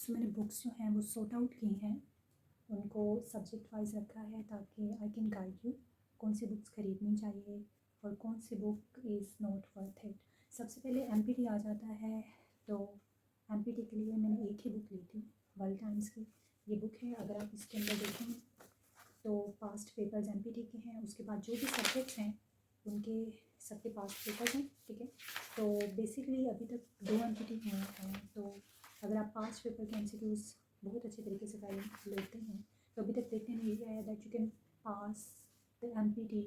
सो मैंने बुक्स जो हैं वो सॉर्ट आउट की हैं, उनको सब्जेक्ट वाइज रखा है ताकि आई कैन गाइड यू कौन सी बुक्स ख़रीदनी चाहिए और कौन सी book is not worth it. सबसे पहले एमपीटी आ जाता है, तो एमपीटी के लिए मैंने एक ही बुक ली थी, वर्ल्ड टाइम्स की ये बुक है। अगर आप इसके अंदर देखें तो पास्ट पेपर्स एमपीटी के हैं, उसके बाद जो भी सब्जेक्ट्स हैं उनके सबके पास्ट पेपर्स हैं, ठीक है। तो बेसिकली अभी तक 2 एमपीटी हुए हैं, तो अगर आप पास्ट पेपर के एमसीक्यूज़ बहुत अच्छे तरीके से कर लेते हैं तो अभी तक देखने में ये है that you can pass the empty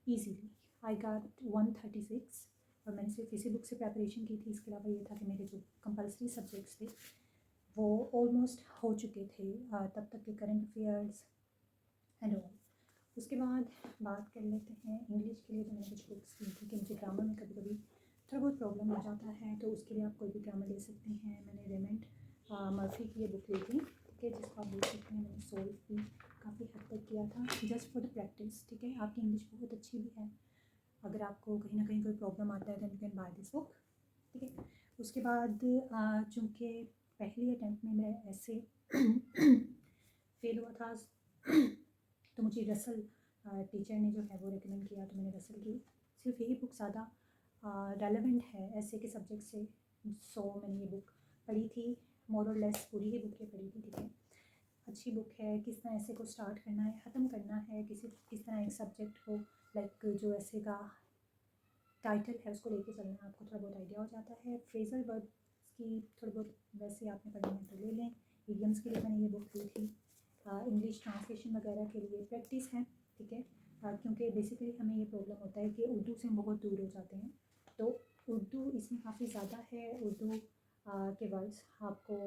easily. I got 136 और मैंने सिर्फ इसी बुक से प्रेपरेशन की थी। इसके अलावा ये था कि मेरे जो कंपलसरी सब्जेक्ट्स थे वो ऑलमोस्ट हो चुके थे, तब तक के करंट अफेयर्स एंड ऑल। उसके बाद बात कर लेते हैं इंग्लिश के लिए। तो मैंने कुछ बुक्स ली थी कि मुझे ग्रामर में कभी कभी थोड़ा बहुत प्रॉब्लम हो जाता है, तो उसके लिए आप कोई भी ग्रामर ले सकते हैं। मैंने रेमंड मर्फी की ये बुक ली थी, ठीक है, जिसको आप देख सकते हैं। मैंने सोल्व भी काफ़ी हद तक किया था जस्ट फॉर द प्रैक्टिस, ठीक है। आपकी इंग्लिश बहुत अच्छी भी है, अगर आपको कहीं ना कहीं कोई प्रॉब्लम आता है then you can buy this book, ठीक है। उसके बाद चूँकि पहली अटैम्प्ट में मैं ऐसे फेल हुआ था तो मुझे रसल टीचर ने जो है वो रिकमेंड किया, तो मैंने रसल की। सिर्फ यही बुक ज़्यादा रेलेवेंट है ऐसे के सब्जेक्ट से, सो मैंने ये बुक पढ़ी थी। मोर और लेस पूरी ही बुक ये पढ़ी थी, ठीक है। अच्छी बुक है, किस तरह ऐसे को स्टार्ट करना है, ख़त्म करना है, किस तरह एक सब्जेक्ट को लाइक जो ऐसे का टाइटल है उसको लेके चलना है, आपको थोड़ा बहुत आइडिया हो जाता है। फ्रेजल वर्ड्स की थोड़ी बहुत वैसे आपने पढ़नी है तो ले लें। इडियम्स के लिए मैंने ये बुक ली थी। इंग्लिश ट्रांसलेशन वगैरह के लिए प्रैक्टिस है, ठीक है। क्योंकि बेसिकली हमें ये प्रॉब्लम होता है कि उर्दू से हम बहुत दूर हो जाते हैं, तो उर्दू इसमें काफ़ी ज़्यादा है। उर्दू के वर्ड्स आपको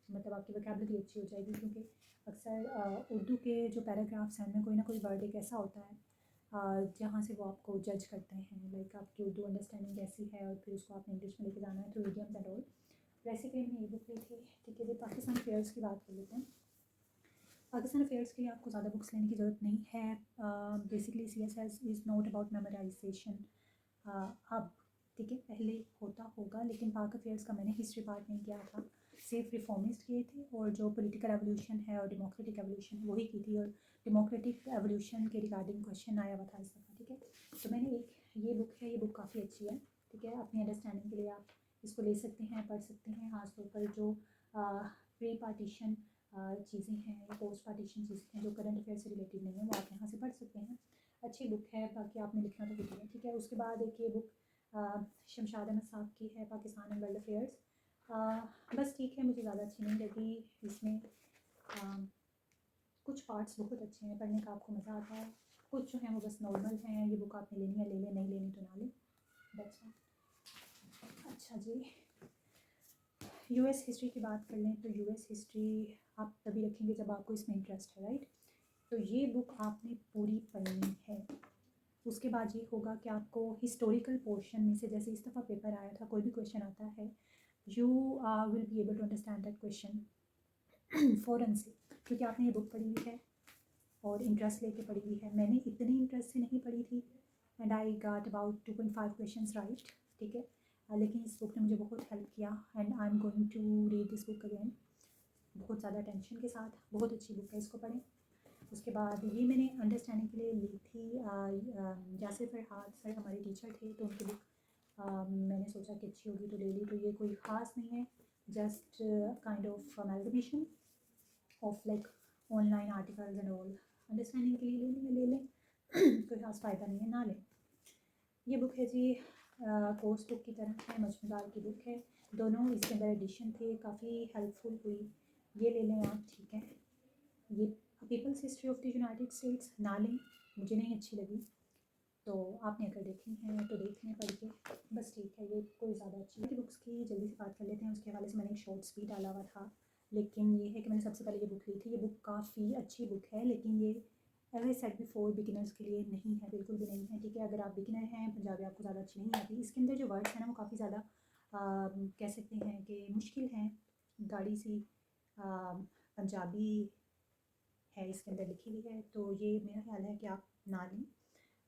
मतलब आपकी वोकैबुलरी अच्छी हो जाएगी, क्योंकि अक्सर उर्दू के जो पैराग्राफ्स हैं उनमें कोई ना कोई वर्ड एक ऐसा होता है जहाँ से वो आपको जज करते हैं, लाइक आपकी उर्दू अंडरस्टैंडिंग कैसी है, और फिर उसको आपने इंग्लिश में लेके जाना है through idioms and all. Basically मैंने ये बुक ली थी, ठीक है। पाकिस्तान अफेयर्स की बात कर लेते हैं। पाकिस्तान अफेयर्स के लिए आपको ज़्यादा बुक्स लेने की ज़रूरत नहीं है। Basically CSS is not about memorisation अब, ठीक है। पहले होता होगा, लेकिन पाक अफेयर्स का मैंने हिस्ट्री पार्ट नहीं किया था, सिर्फ रिफॉर्मिस्ट किए थे, और जो पॉलिटिकल एवोल्यूशन है और डेमोक्रेटिक एवोल्यूशन वही की थी, और डेमोक्रेटिक एवोल्यूशन के रिगार्डिंग क्वेश्चन आया हुआ था इस दफ़ा, ठीक है। तो मैंने एक ये बुक है, ये बुक काफ़ी अच्छी है, ठीक है। अपनी अंडरस्टैंडिंग के लिए आप इसको ले सकते हैं, पढ़ सकते हैं। खासतौर पर जो प्री पार्टीशन चीज़ें हैं या पोस्ट पार्टीशन चीज़ें हैं जो करंट अफेयर से रिलेटेड नहीं है, वो आप यहाँ से पढ़ सकते हैं। अच्छी बुक है, बाकी आपने लिखना तो कुछ है, ठीक है। उसके बाद एक ये बुक शमशाद अहमद साहब की है, पाकिस्तान एंड वर्ल्ड अफेयर्स। बस ठीक है, मुझे ज़्यादा अच्छी नहीं लगी। इसमें कुछ पार्ट्स बहुत अच्छे हैं, पढ़ने का आपको मज़ा आता है, कुछ जो हैं वो बस नॉर्मल हैं। ये बुक आपने लेनी है ले लें, नहीं लेनी तो ना लें, दैट्स ऑल। अच्छा जी, यूएस हिस्ट्री की बात कर लें तो यूएस हिस्ट्री आप तभी रखेंगे जब आपको इसमें इंटरेस्ट है, राइट। तो ये बुक आपने पूरी पढ़नी है। उसके बाद ये होगा कि आपको हिस्टोरिकल पोर्शन में से, जैसे इस दफ़ा पेपर आया था, कोई भी क्वेश्चन आता है, you will be able to understand that question फ़ौरन से, क्योंकि आपने ये बुक पढ़ी हुई है और इंटरेस्ट लेके पढ़ी हुई है। मैंने इतनी इंटरेस्ट से नहीं पढ़ी थी and I got about 2.5 questions right, ठीक है। लेकिन इस बुक ने मुझे बहुत हेल्प किया and I am going to read this book again बहुत ज़्यादा टेंशन के साथ। बहुत अच्छी बुक है, इसको पढ़ें। उसके बाद ये मैंने अंडरस्टैंडिंग के लिए ली थी, यासिर फरहाद सर हमारे टीचर थे, तो उनकी बुक मैंने सोचा कि अच्छी होगी तो ले ली। तो ये कोई ख़ास नहीं है, just kind of amalgamation of like online articles and all. Understanding के लिए लेनी है ले लें, कोई ख़ास फ़ायदा नहीं है ना लें। ये बुक है जी, कोर्स बुक की तरह है, मजमूदार की बुक है, दोनों इसके अंदर एडिशन थे, काफ़ी हेल्पफुल हुई। ये ले लें आप, ठीक है। ये people's history of the United States ना लें, मुझे नहीं अच्छी लगी, तो आपने अगर देखनी है तो देख लें पढ़ के, बस ठीक है। ये कोई ज़्यादा अच्छी नहीं। बुक्स की जल्दी से बात कर लेते हैं। उसके हवाले से मैंने एक शॉर्ट्स भी डाला हुआ था, लेकिन ये है कि मैंने सबसे पहले ये बुक ली थी। ये बुक काफ़ी अच्छी बुक है, लेकिन ये as I said before beginners के लिए नहीं है, बिल्कुल भी नहीं है, ठीक है। अगर आप बिगिनर हैं, पंजाबी आपको ज़्यादा अच्छी नहीं आती, इसके अंदर जो वर्ड्स हैं ना वो काफ़ी ज़्यादा कह सकते हैं कि मुश्किल हैं, गाड़ी सी पंजाबी है इसके अंदर लिखी हुई है, तो ये मेरा ख्याल है कि आप ना लें।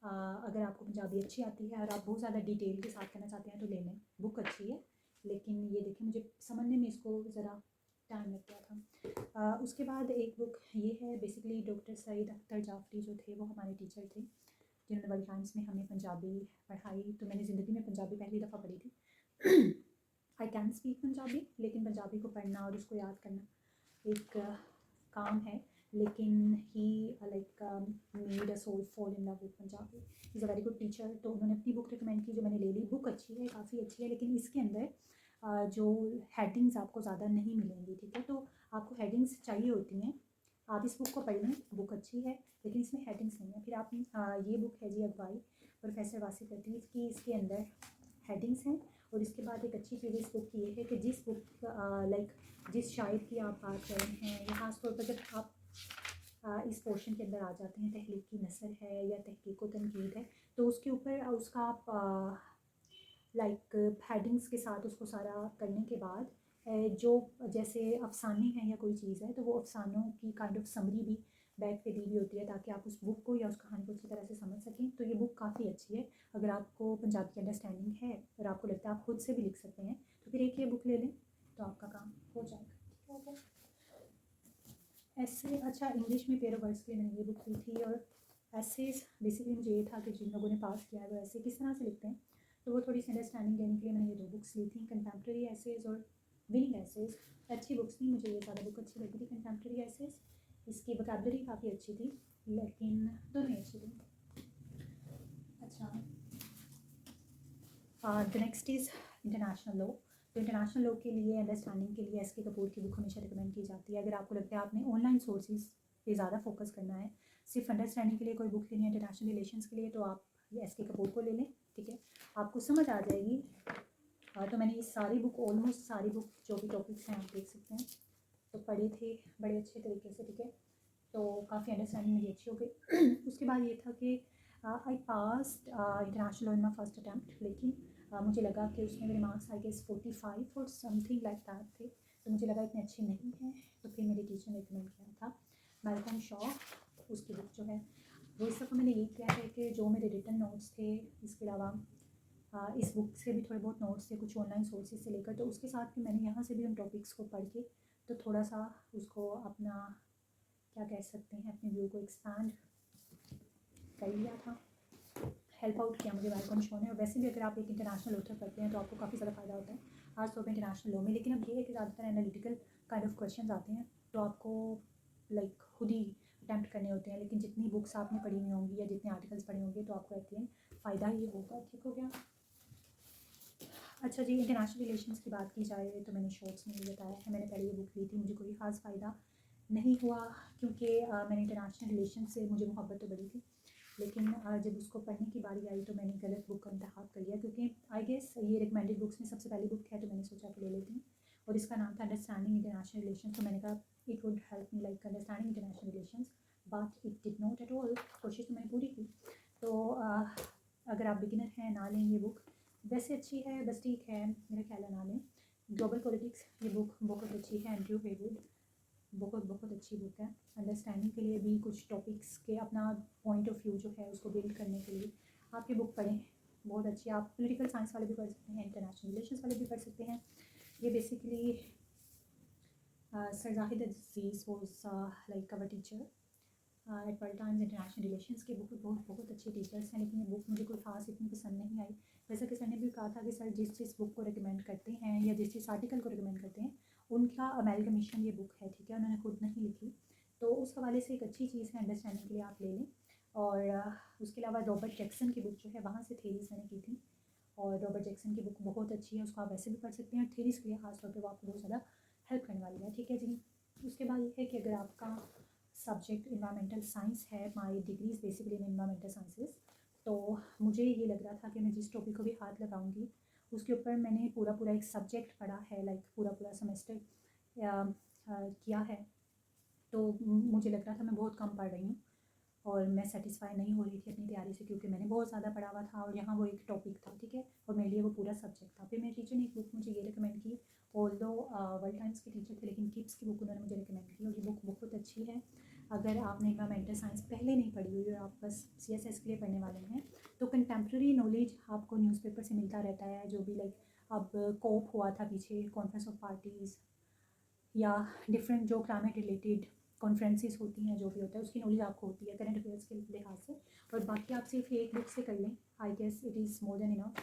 अगर आपको पंजाबी अच्छी आती है और आप बहुत ज़्यादा डिटेल के साथ करना चाहते हैं तो ले लें, बुक अच्छी है, लेकिन ये देखिए मुझे समझने में इसको ज़रा टाइम लग गया था। उसके बाद एक बुक ये है, बेसिकली डॉक्टर सईद अख्तर जाफरी जो थे वो हमारे टीचर थे जिन्होंने वर्ल्ड टाइम्स में हमें पंजाबी पढ़ाई। तो मैंने ज़िंदगी में पंजाबी पहली दफ़ा पढ़ी थी। आई कैन स्पीक पंजाबी, लेकिन पंजाबी को पढ़ना और उसको याद करना एक काम है। लेकिन he like made a soul fall in love with Punjabi. Is a very good teacher. तो उन्होंने अपनी बुक रिकमेंड की जो मैंने ले ली। बुक अच्छी है, काफ़ी अच्छी है, लेकिन इसके अंदर जो हेडिंग्स आपको ज़्यादा नहीं मिलेंगी, ठीक है। तो आपको हेडिंग्स चाहिए होती हैं, आप इस बुक को पढ़ लें, बुक अच्छी है, लेकिन इसमें हेडिंग्स नहीं है। फिर आप ये बुक है जी अगवाई प्रोफेसर वासिफ लतीफ़ की, इसके अंदर हेडिंग्स हैं। और इसके बाद एक अच्छी चीज़ इस बुक की ये है कि जिस बुक लाइक जिस शायर की आप बात कर रहे हैं, या ख़ास तौर पर जब आप इस पोर्शन के अंदर आ जाते हैं, तहरीक की नसर है या तहकीक व तनकीद है, तो उसके ऊपर उसका आप लाइक हेडिंग्स के साथ उसको सारा करने के बाद जो जैसे अफसाने हैं या कोई चीज़ है, तो वो अफसानों की काइंड ऑफ समरी भी बैक पे दी हुई होती है, ताकि आप उस बुक को या उस कहानी को अच्छी तरह से समझ सकें। तो ये बुक काफ़ी अच्छी है। अगर आपको पंजाबी की अंडरस्टैंडिंग है और आपको लगता है आप खुद से भी लिख सकते हैं, तो फिर एक ये बुक ले लें, तो आपका काम हो जाएगा। ठीक हो गया। ऐसे अच्छा, इंग्लिश में पेयर ऑफ वर्ड्स के लिए मैंने ये बुक ली थी। और ऐसेज बेसिकली मुझे ये था कि जिन लोगों ने पास किया है वो ऐसे किस तरह से लिखते हैं, तो वो थोड़ी सी अंडरस्टैंडिंग देने के लिए मैंने ये 2 बुक्स ली थी, कंटेम्प्रेरी एसेज और विनिंग एसेज। अच्छी बुक्स थी, मुझे ये ज़्यादा बुक अच्छी लगी थी कंटेम्प्रेरी एसेज। इसकी वोकैबुलरी काफ़ी अच्छी थी, लेकिन दोनों ही अच्छी थी। अच्छा, the next is international law. तो इंटरनेशनल लॉ के लिए अंडरस्टैंडिंग के लिए एस.के. कपूर की बुक हमेशा रिकमेंड की जाती है। अगर आपको लगता है आपने ऑनलाइन सोर्सेज पे ज़्यादा फोकस करना है, सिर्फ अंडरस्टैंडिंग के लिए कोई बुक लेनी है इंटरनेशनल रिलेशंस के लिए, तो आप ये एस.के. कपूर को ले लें, ठीक है, आपको समझ आ जाएगी। तो मैंने ये सारी बुक, ऑलमोस्ट सारी बुक जो भी टॉपिक्स हैं आप देख सकते हैं, तो पढ़े थे बड़े अच्छे तरीके से, ठीक है। तो काफ़ी अंडरस्टैंडिंग मेरी अच्छी हो गई। उसके बाद ये था कि I passed international law in my first attempt, लेकिन मुझे लगा कि उसमें मेरे मार्क्स आई गेस 45 और समथिंग लाइक दैट थे, तो मुझे लगा इतने अच्छे नहीं हैं। तो फिर मेरे टीचर ने रिकमेंड किया था मैल्कम शॉ, उसकी बुक जो है वो। इस दफ़ा मैंने ये किया है कि जो मेरे रिटन नोट्स थे, इसके अलावा इस बुक से भी थोड़े बहुत नोट्स थे, कुछ ऑनलाइन सोर्सेज से लेकर, तो उसके साथ भी मैंने यहाँ से भी उन टॉपिक्स को पढ़ के तो थोड़ा सा उसको अपना क्या कह सकते हैं, अपने व्यू को एक्सपैंड कर लिया था, हेल्प आउट किया मुझे मैल्कम शॉ ने। और वैसे भी अगर आप एक इंटरनेशनल ऑथर पढ़ते हैं तो आपको काफ़ी ज़्यादा फ़ायदा होता है, खासतौर पर इंटरनेशनल लॉ में। लेकिन अब ये है कि ज़्यादातर एनालिटिकल काइंड ऑफ क्वेश्चन आते हैं, तो आपको लाइक खुद ही अटैम्प्ट करने होते हैं। लेकिन जितनी बुक्स आपने पढ़ी हुई होंगी या जितने आर्टिकल्स पढ़े होंगे, तो आपको एट द एंड फ़ायदा ही होगा। ठीक हो गया। अच्छा जी, इंटरनेशनल रिलेशंस की बात की जाए तो मैंने शॉर्ट्स में भी बताया है, मैंने पहले ये बुक ली थी, मुझे कोई ख़ास फ़ायदा नहीं हुआ, क्योंकि मैंने इंटरनेशनल रिलेशन से मुझे मोहब्बत तो बड़ी थी, लेकिन जब उसको पढ़ने की बारी आई तो मैंने गलत बुक का इंतखाब कर लिया, क्योंकि आई गेस ये रिकमेंडेड बुक्स में सबसे पहली बुक है, तो मैंने सोचा कि ले लेती हूँ। और इसका नाम था अंडरस्टैंडिंग इंटरनेशनल रिलेशन। तो मैंने कहा it would help me like understanding international relation, but it did not at all. कोशिश तो मैंने पूरी की। तो अगर आप बिगिनर हैं ना लें ये बुक, वैसे अच्छी है, बस ठीक है, मेरा ख्याल है ना लें। ग्लोबल पॉलिटिक्स, ये बुक बहुत अच्छी है, एंड्रयू हेवुड, बहुत बहुत अच्छी बुक है। अंडरस्टैंडिंग के लिए भी, कुछ टॉपिक्स के अपना पॉइंट ऑफ व्यू जो है उसको बिल्ड करने के लिए आप ये बुक पढ़ें, बहुत अच्छी है। आप पॉलिटिकल साइंस वाले भी पढ़ सकते हैं, इंटरनेशनल रिलेशंस वाले भी पढ़ सकते हैं। ये basically sir Zahid Aziz was like our teacher at world times international relations के। बहुत बहुत अच्छे टीचर्स हैं, लेकिन ये बुक मुझे कोई ख़ास इतनी पसंद नहीं आई। जैसा कि सर ने भी कहा था कि सर जिस बुक को रिकमेंड करते हैं या जिस आर्टिकल को रिकमेंड करते हैं, उनका अमेलगमेशन ये बुक है, ठीक है, उन्होंने खुद नहीं लिखी। तो उस हवाले से एक अच्छी चीज़ है, अंडरस्टैंडिंग के लिए आप ले लें। और उसके अलावा रॉबर्ट जैक्सन की बुक जो है, वहाँ से थेरीज मैंने की थी, और रॉबर्ट जैक्सन की बुक बहुत अच्छी है, उसको आप वैसे भी पढ़ सकते हैं, और थेरीज के लिए खासतौर पर वो आपको बहुत ज़्यादा हेल्प करने वाली है। ठीक है जी। उसके बाद ये है कि अगर आपका सब्जेक्ट इन्वायरमेंटल साइंस है, my degrees basically in environmental sciences, तो मुझे ये लग रहा था कि मैं जिस टॉपिक को भी हाथ लगाऊंगी उसके ऊपर मैंने पूरा पूरा एक सब्जेक्ट पढ़ा है, लाइक पूरा पूरा सेमेस्टर किया है, तो मुझे लग रहा था मैं बहुत कम पढ़ रही हूँ और मैं सेटिस्फाई नहीं हो रही थी अपनी तैयारी से, क्योंकि मैंने बहुत ज़्यादा पढ़ा हुआ था और यहाँ वो एक टॉपिक था, ठीक है, और मेरे लिए वो पूरा सब्जेक्ट था। फिर मेरे टीचर ने एक बुक मुझे ये रिकमेंड की, ऑल्दो वर्ल्ड टाइम्स के टीचर थे, लेकिन किप्स की बुक उन्होंने मुझे रिकमेंड की, और ये बुक बहुत अच्छी है। अगर आपने इन्वायरमेंटल साइंस पहले नहीं पढ़ी हुई और आप बस CSS के लिए पढ़ने वाले हैं, तो कंटेम्प्रेरी नॉलेज आपको न्यूज़पेपर से मिलता रहता है, जो भी लाइक अब कोप हुआ था पीछे, कॉन्फ्रेंस ऑफ पार्टीज़, या डिफरेंट जो क्लाइमेट रिलेटेड कॉन्फ्रेंसेस होती हैं, जो भी होता है उसकी नॉलेज आपको होती है करंट अफेयर्स के लिहाज से। और बाकी आप सिर्फ एक बुक से कर लें, I guess it is more than enough,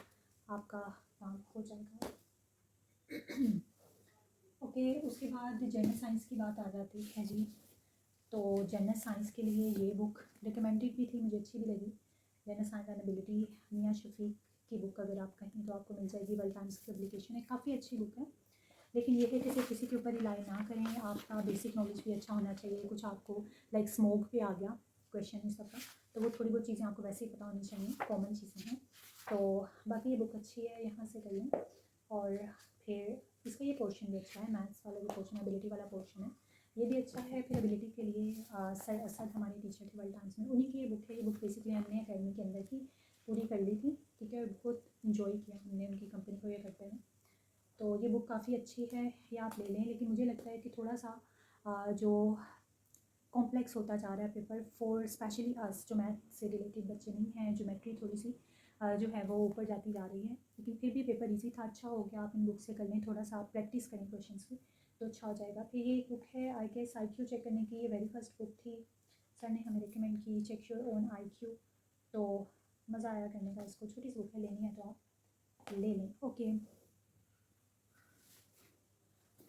आपका काम हो जाएगा। ओके उसके बाद जनरल साइंस की बात आ जाती है जी। तो जनरल साइंस के लिए ये बुक रिकमेंडेड भी थी, मुझे अच्छी भी लगी। जनरल साइंस एंड एबिलिटी, मियां शफीक की बुक अगर आप कहें तो आपको मिल जाएगी, वर्ल्ड टाइम्स की पब्लिकेशन है, काफ़ी अच्छी बुक है। लेकिन ये है कि सिर्फ किसी के ऊपर रिलाई ना करें, आपका बेसिक नॉलेज भी अच्छा होना चाहिए। कुछ आपको लाइक स्मोक पे आ गया क्वेश्चन इस सबका, तो वो थोड़ी बहुत चीज़ें आपको वैसे ही पता होनी चाहिए, कॉमन चीज़ें हैं। तो बाकी ये बुक अच्छी है, यहाँ से करिए। और फिर इसका ये पोर्शन भी अच्छा है, मैथ्स वाला जो पोर्शन है, एबिलिटी वाला पोर्शन है, ये भी अच्छा है। फिर एबिलिटी के लिए सर असद हमारे टीचर थे वर्ल्ड टाइम्स में, उन्हीं की ये बुक है। ये बुक बेसिकली हमने अकेडमी के अंदर की पूरी कर ली थी, ठीक है, बहुत इन्जॉय किया हमने उनकी कंपनी को ये करते हुए। तो ये बुक काफ़ी अच्छी है, ये आप ले लें। लेकिन मुझे लगता है कि थोड़ा सा जो कॉम्प्लेक्स होता जा रहा है पेपर फॉर स्पेशली अस जो मैथ से रिलेटेड बच्चे नहीं हैं, ज्योमेट्री थोड़ी सी जो है वो ऊपर जाती जा रही है। लेकिन फिर भी पेपर इजी था, अच्छा हो गया। आप इन बुक से कर लें, थोड़ा सा आप प्रैक्टिस करें क्वेश्चंस की तो अच्छा हो जाएगा। फिर ये एक बुक है आई गेस IQ चेक करने की, ये वेरी फर्स्ट बुक थी, सर ने हमें रिकमेंड की, चेक योर ओन IQ। तो मज़ा आया करने का इसको, छोटी सी बुक है, लेनी है तो आप ले लें। ओके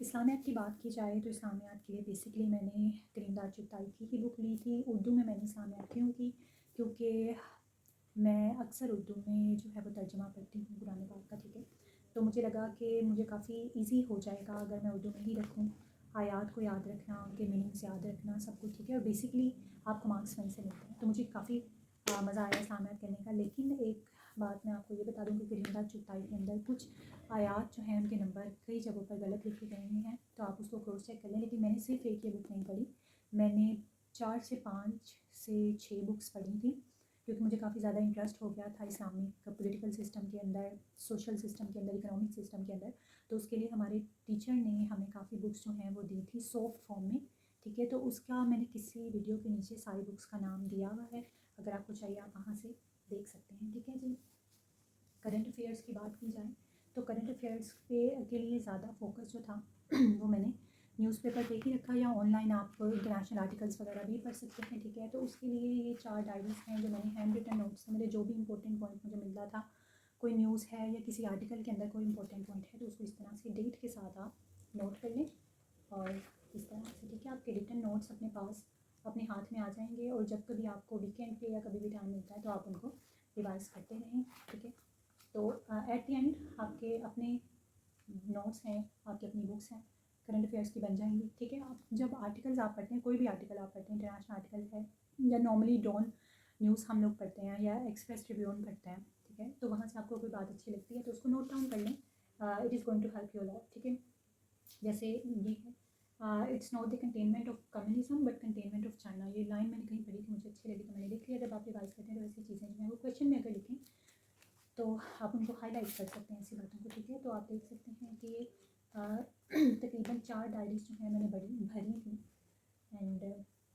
इस्लामियात की बात की जाए तो इस्लामियात के लिए बेसिकली मैंने करीमदार चुगताई की बुक ली थी। उर्दू में मैंने इस्लामियात क्यों की, क्योंकि मैं अक्सर उर्दू में जो है वो तर्जुमा पढ़ती हूँ कुरान पाक का, ठीक है। तो मुझे लगा कि मुझे काफ़ी इजी हो जाएगा अगर मैं उर्दू में ही रखूँ, आयात को याद रखना, उनके मीनिंग्स याद रखना, सब कुछ, ठीक है। और बेसिकली आपको मार्क्स वहीं से मिलते हैं, तो मुझे काफ़ी मज़ा आया इस्लामियात करने का। लेकिन एक बात मैं आपको ये बता दूँ कि करीमदार चुगताई के अंदर कुछ आयात जो हैं उनके नंबर कई जगहों पर गलत लिखे गए हुए हैं, तो आप उसको क्रॉस चेक कर लें। लेकिन मैंने सिर्फ एक ये बुक नहीं पढ़ी, मैंने 4 से 5 से 6 बुक्स पढ़ी थी, क्योंकि मुझे काफ़ी ज़्यादा इंटरेस्ट हो गया था इस्लामिक पॉलिटिकल सिस्टम के अंदर, सोशल सिस्टम के अंदर, इकोनॉमिक सिस्टम के अंदर। तो उसके लिए हमारे टीचर ने हमें काफ़ी बुक्स जो हैं वो दी थी सॉफ्ट फॉर्म में, ठीक है। तो उसका मैंने किसी वीडियो के नीचे सारी बुक्स का नाम दिया हुआ है, अगर आपको चाहिए आप वहाँ से देख सकते हैं, ठीक है जी। करंट अफेयर्स की बात की जाए तो करंट अफेयर्स के लिए ज़्यादा फोकस जो था वो मैंने न्यूज़पेपर पे ही रखा, या ऑनलाइन आप इंटरनेशनल आर्टिकल्स वगैरह भी पढ़ सकते हैं, ठीक है। तो उसके लिए ये 4 डायरीज़ हैं जो मैंने हैंड रिटन नोट्स से, मेरे जो भी इंपॉर्टेंट पॉइंट मुझे मिल रहा था, कोई न्यूज़ है या किसी आर्टिकल के अंदर कोई इंपॉर्टेंट पॉइंट है, तो उसको इस तरह से डेट के साथ आप नोट कर लें, और इस तरह से, ठीक है, आपके रिटन नोट्स अपने पास अपने हाथ में आ जाएंगे। और जब कभी आपको वीकेंड पे या कभी भी टाइम मिलता है तो आप उनको रिवाइज करते रहें, ठीक है। तो एट द एंड आपके अपने नोट्स हैं, आपकी अपनी बुक्स हैं, करंट अफेयर्स की बन जाएंगी, ठीक है। आप जब आर्टिकल्स आप पढ़ते हैं, कोई भी आर्टिकल आप पढ़ते हैं, इंटरनेशनल आर्टिकल है या नॉर्मली डॉन न्यूज़ हम लोग पढ़ते हैं या एक्सप्रेस ट्रिब्यून पढ़ते हैं, ठीक है, तो वहाँ से आपको कोई बात अच्छी लगती है तो उसको नोट डाउन कर लें, it is going to help you lot, ठीक है। जैसे ये है, it's not the containment of communism but containment of China, ये लाइन मैंने कहीं पढ़ी थी, मुझे अच्छी लगी तो मैंने लिख लिया। जब आप रिवाइज करते हैं तो ऐसी चीज़ें जो हैं वो क्वेश्चन में अगर लिखें तो आप उनको हाईलाइट कर सकते हैं ऐसी बातों को, ठीक है। तो आप देख सकते हैं कि तकरीबन 4 डायरीज जो हैं मैंने भरी थी, and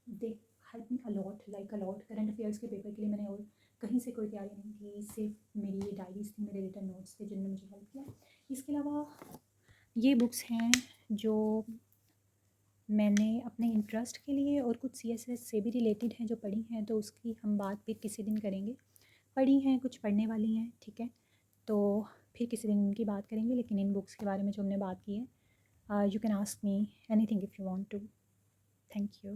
they help me a lot, like a lot. Current affairs के पेपर के लिए मैंने और कहीं से कोई तैयारी नहीं की, सिर्फ मेरी ये डायरीज थी, मेरे रिटन नोट्स थे जिनने मुझे हेल्प किया। इसके अलावा ये बुक्स हैं जो मैंने अपने इंटरेस्ट के लिए और कुछ CSS से भी रिलेटेड हैं जो पढ़ी हैं, तो उसकी हम बात भी किसी दिन करेंगे। पढ़ी हैं, कुछ पढ़ने वाली हैं, ठीक है, तो फिर किसी दिन उनकी बात करेंगे। लेकिन इन बुक्स के बारे में जो हमने बात की है, you can ask me anything if you want to. Thank you.